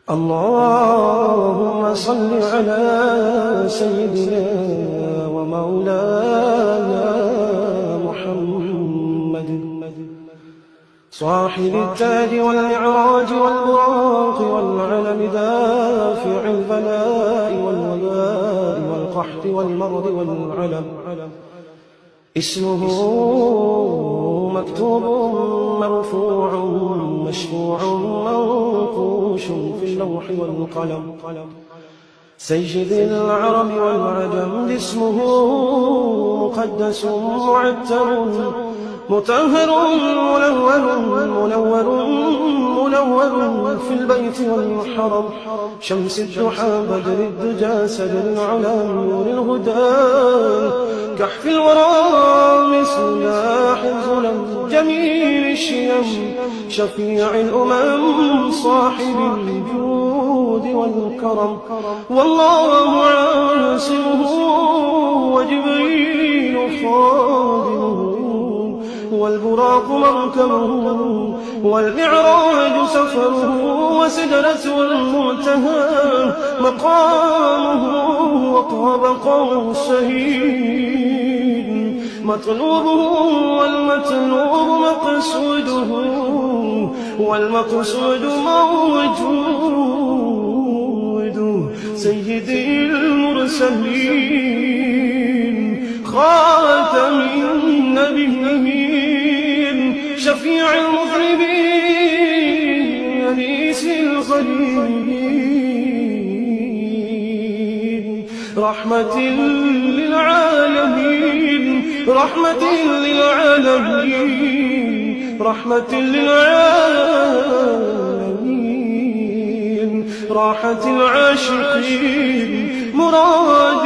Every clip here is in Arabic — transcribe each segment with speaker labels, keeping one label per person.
Speaker 1: اللهم صل على سيدنا ومولانا محمد صاحب التاج والمعراج والبراق والعلم دافع البلاء والوباء والقحط والمرض والعلم اسمه مكتوب مرفوع مشفوع منقوش في اللوح والقلم سيد العرب والعجم اسمه مقدس معتر مطهر منور في البيت والحرم شمس الضحى بدر الدجى سدر العلا نور الهدى كحف الورى مصباح الظلم جميل الشيم شفيع الأمم صاحب الجود والكرم والله عاصمه وجبريل خادمه والبراق مركبه والمعراج سفره وسدرة المنتهى مقامه وقاب قوسين مطلوبه والمطلوب مقصوده والمقصود موجود سيدي المرسلين خاتم النبيين شفيع المذنبين أنيس الغريبين رحمة للعالمين رحمة للعالمين رحمة للعالمين راحة العاشقين مراد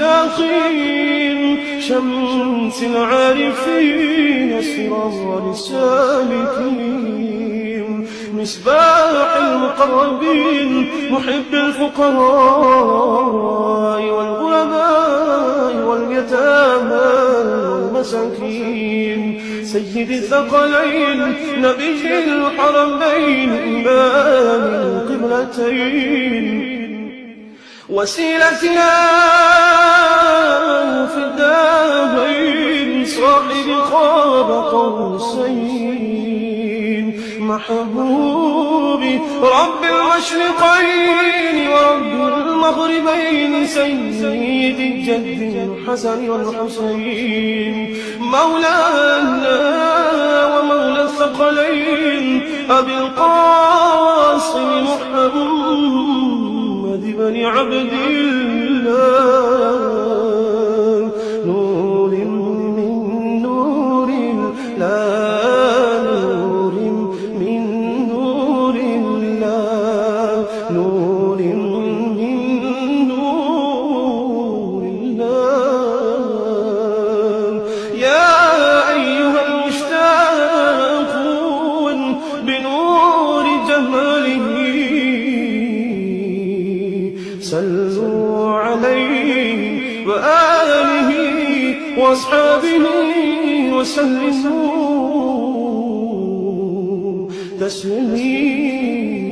Speaker 1: المشتاقين شمس العارفين سرار السالكين مصباح المقربين محب الفقراء والغرباء واليتامى والمساكين سيد الثقلين نبي الحرمين إمام القبلتين وسيلتنا في الدارين صاحب قاب قوسين محبوبي رب المشرقين ورب المغربين سيد الجد الحسن والحسين مولانا ومولى الثقلين أبي القاسم محمد بن عبد الله نور من نور الله نور من نور الله نور من نور الله يا أيها المشتاقون بنور جماله صلوا عليه وآله وأصحابه وسلموا تسليما.